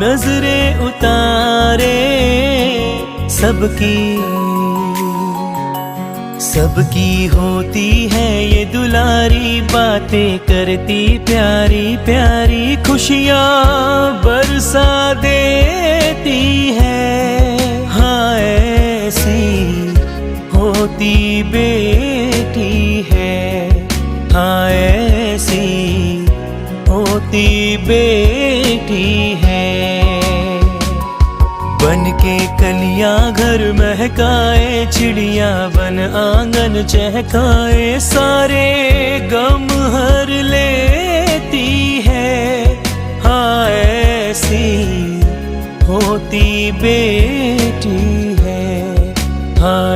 नजरें उतारे सबकी सबकी होती है ये दुलारी, बातें करती प्यारी प्यारी, खुशियाँ बरसा देती है। हाँ ऐसी होती बेटी है, हाँ ऐसी होती बेटी है। बन के कलियां घर महकाए, चिड़िया बन आंगन चहकाए, सारे गम हर लेती है। हाँ ऐसी होती बेटी है, हाँ